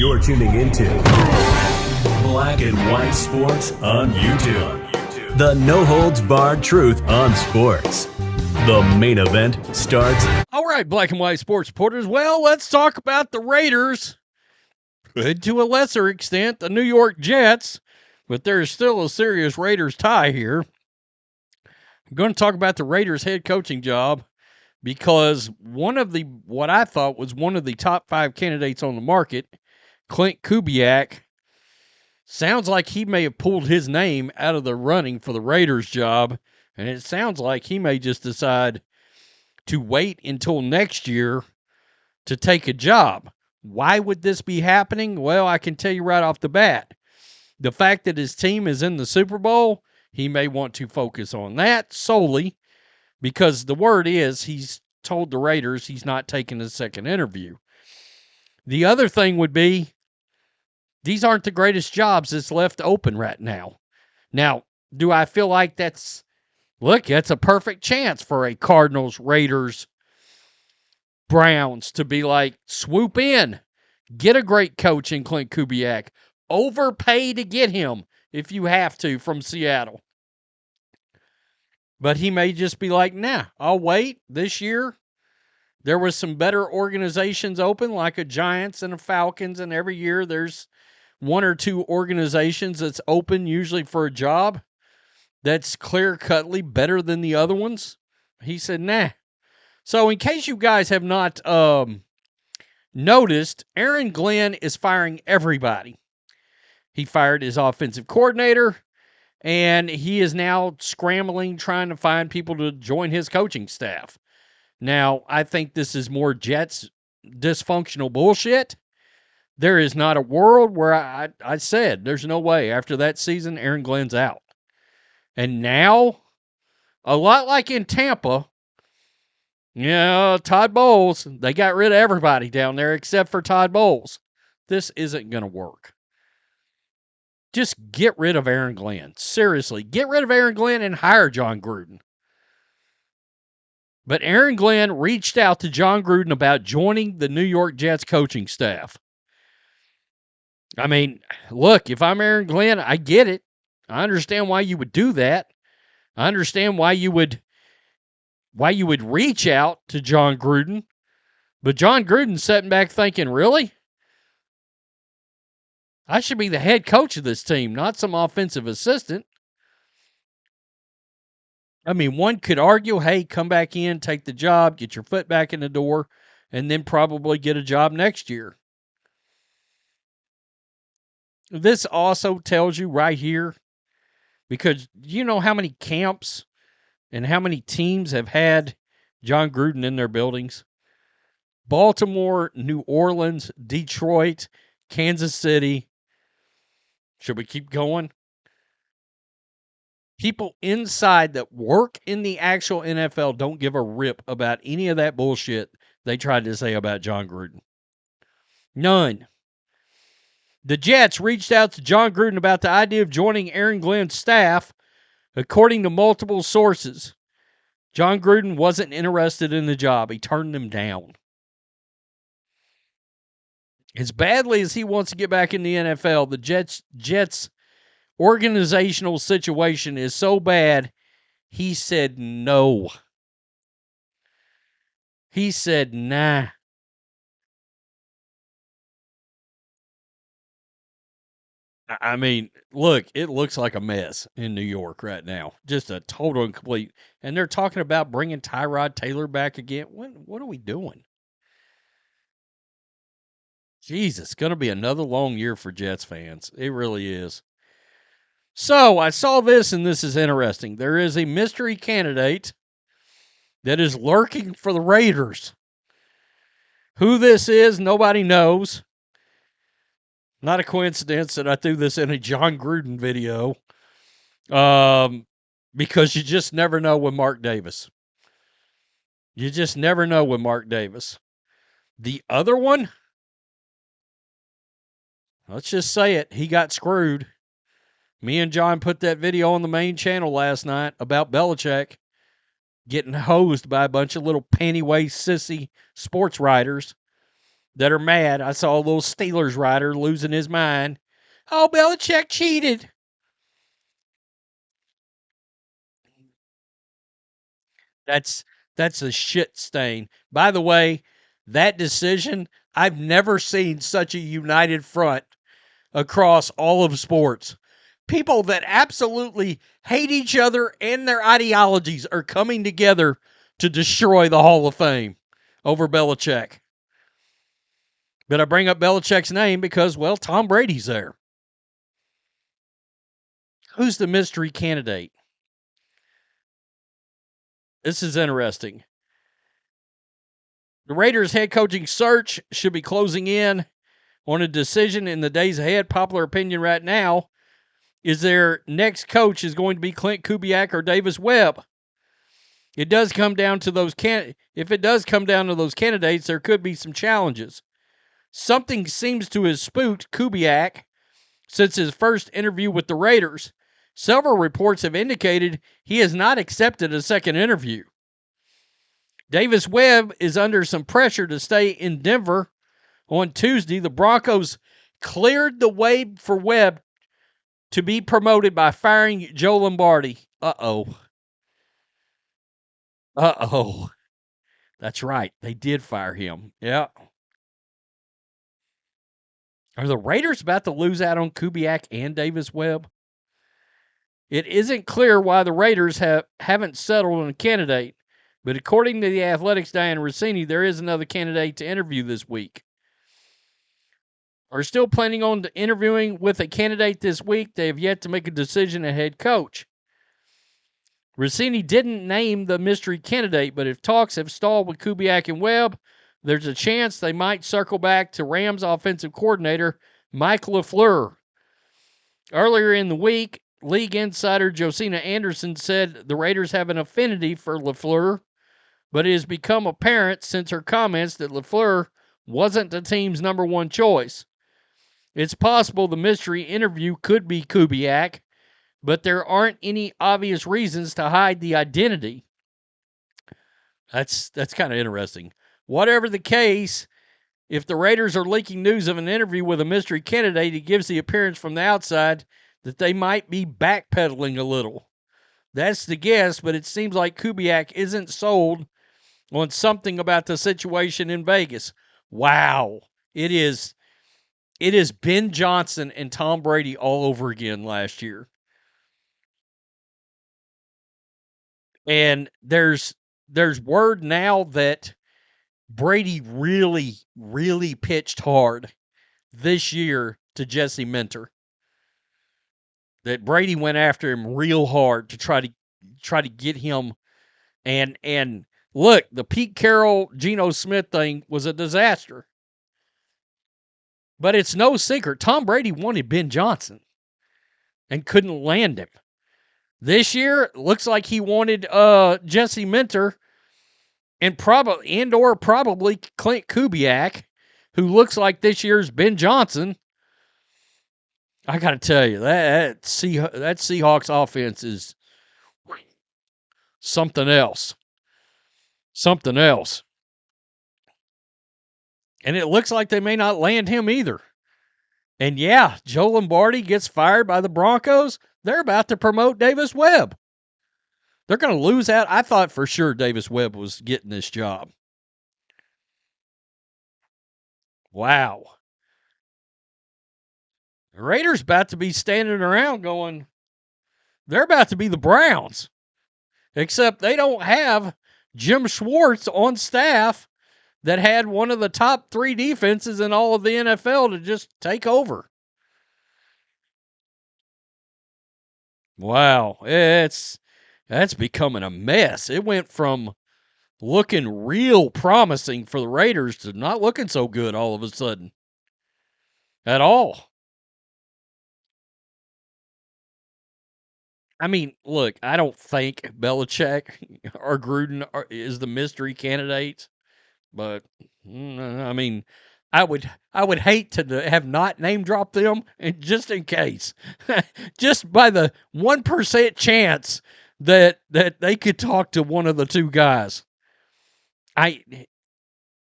You're tuning into Black and White Sports on YouTube. The no-holds-barred truth on sports. The main event starts. All right, Black and White Sports supporters. Well, let's talk about the Raiders. And to a lesser extent, the New York Jets. But there's still a serious Raiders tie here. I'm going to talk about the Raiders head coaching job because what I thought was one of the top 5 candidates on the market, Klint Kubiak, sounds like he may have pulled his name out of the running for the Raiders job, and it sounds like he may just decide to wait until next year to take a job. Why would this be happening? Well, I can tell you right off the bat. The fact that his team is in the Super Bowl, he may want to focus on that solely because the word is he's told the Raiders he's not taking a second interview. The other thing would be these aren't the greatest jobs that's left open right now. Now, do I feel like that's a perfect chance for a Cardinals, Raiders, Browns to be like, swoop in, get a great coach in Klint Kubiak, overpay to get him if you have to from Seattle. But he may just be like, nah, I'll wait. This year, there was some better organizations open, like a Giants and a Falcons, and every year there's 1 or 2 organizations that's open usually for a job that's clear-cutly better than the other ones. He said, nah. So in case you guys have not noticed, Aaron Glenn is firing everybody. He fired his offensive coordinator, and he is now scrambling, trying to find people to join his coaching staff. Now, I think this is more Jets dysfunctional bullshit. There is not a world where I said there's no way after that season Aaron Glenn's out. And now, a lot like in Tampa, Todd Bowles, they got rid of everybody down there except for Todd Bowles. This isn't going to work. Just get rid of Aaron Glenn. Seriously, get rid of Aaron Glenn and hire Jon Gruden. But Aaron Glenn reached out to Jon Gruden about joining the New York Jets coaching staff. I mean, look, if I'm Aaron Glenn, I get it. I understand why you would do that. I understand why you would reach out to Jon Gruden. But Jon Gruden's sitting back thinking, really? I should be the head coach of this team, not some offensive assistant. I mean, one could argue, hey, come back in, take the job, get your foot back in the door, and then probably get a job next year. This also tells you right here, because you know how many camps and how many teams have had Jon Gruden in their buildings? Baltimore, New Orleans, Detroit, Kansas City. Should we keep going? People inside that work in the actual NFL don't give a rip about any of that bullshit they tried to say about Jon Gruden. None. The Jets reached out to Jon Gruden about the idea of joining Aaron Glenn's staff. According to multiple sources, Jon Gruden wasn't interested in the job. He turned them down. As badly as he wants to get back in the NFL, the Jets organizational situation is so bad, he said no. He said, nah. I mean, look, it looks like a mess in New York right now. Just a total and complete. And they're talking about bringing Tyrod Taylor back again. What are we doing? Jesus, it's going to be another long year for Jets fans. It really is. So I saw this, and this is interesting. There is a mystery candidate that is lurking for the Raiders. Who this is, nobody knows. Not a coincidence that I threw this in a Jon Gruden video. Because you just never know with Mark Davis. You just never know with Mark Davis. The other one, let's just say it, he got screwed. Me and John put that video on the main channel last night about Belichick getting hosed by a bunch of little panty-waist sissy sports writers that are mad. I saw a little Steelers writer losing his mind. Oh, Belichick cheated. That's that's a shit stain. By the way, that decision, I've never seen such a united front across all of sports. People that absolutely hate each other and their ideologies are coming together to destroy the Hall of Fame over Belichick. But I bring up Belichick's name because, well, Tom Brady's there. Who's the mystery candidate? This is interesting. The Raiders' head coaching search should be closing in on a decision in the days ahead. Popular opinion right now is their next coach is going to be Klint Kubiak or Davis Webb. It does come down to those if it does come down to those candidates, there could be some challenges. Something seems to have spooked Kubiak since his first interview with the Raiders. Several reports have indicated he has not accepted a second interview. Davis Webb is under some pressure to stay in Denver. On Tuesday, the Broncos cleared the way for Webb to be promoted by firing Joe Lombardi. Uh-oh. That's right. They did fire him. Yeah. Are the Raiders about to lose out on Kubiak and Davis Webb? It isn't clear why the Raiders haven't settled on a candidate, but according to the Athletic's Diane Rossini, there is another candidate to interview this week. Are still planning on interviewing with a candidate this week. They have yet to make a decision at head coach. Rossini didn't name the mystery candidate, but if talks have stalled with Kubiak and Webb, there's a chance they might circle back to Rams offensive coordinator Mike LaFleur. Earlier in the week, league insider Josina Anderson said the Raiders have an affinity for LaFleur, but it has become apparent since her comments that LaFleur wasn't the team's number one choice. It's possible the mystery interview could be Kubiak, but there aren't any obvious reasons to hide the identity. That's kind of interesting. Whatever the case, if the Raiders are leaking news of an interview with a mystery candidate, it gives the appearance from the outside that they might be backpedaling a little. That's the guess, but it seems like Kubiak isn't sold on something about the situation in Vegas. Wow. It is Ben Johnson and Tom Brady all over again last year. And there's word now that Brady really, really pitched hard this year to Jesse Minter. That Brady went after him real hard to try to get him. And look, the Pete Carroll, Geno Smith thing was a disaster. But it's no secret, Tom Brady wanted Ben Johnson and couldn't land him. This year, looks like he wanted Jesse Minter and probably Klint Kubiak, who looks like this year's Ben Johnson. I got to tell you, that Seahawks offense is something else. Something else. And it looks like they may not land him either. And yeah, Joe Lombardi gets fired by the Broncos. They're about to promote Davis Webb. They're going to lose out. I thought for sure Davis Webb was getting this job. Wow. The Raiders about to be standing around going, they're about to be the Browns. Except they don't have Jim Schwartz on staff that had one of the top 3 defenses in all of the NFL to just take over. Wow, that's becoming a mess. It went from looking real promising for the Raiders to not looking so good all of a sudden. At all. I mean, look, I don't think Belichick or Gruden is the mystery candidate, but I mean, I would hate to have not name dropped them, and just in case, just by the 1% chance that they could talk to one of the two guys.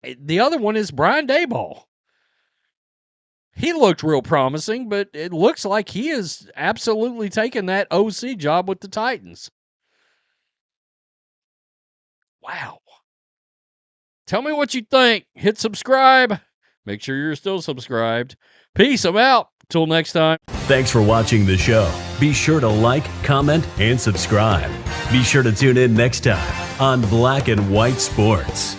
The other one is Brian Daboll. He looked real promising, but it looks like he is absolutely taking that OC job with the Titans. Wow. Tell me what you think. Hit subscribe. Make sure you're still subscribed. Peace. I'm out. Till next time. Thanks for watching the show. Be sure to like, comment, and subscribe. Be sure to tune in next time on Black and White Sports.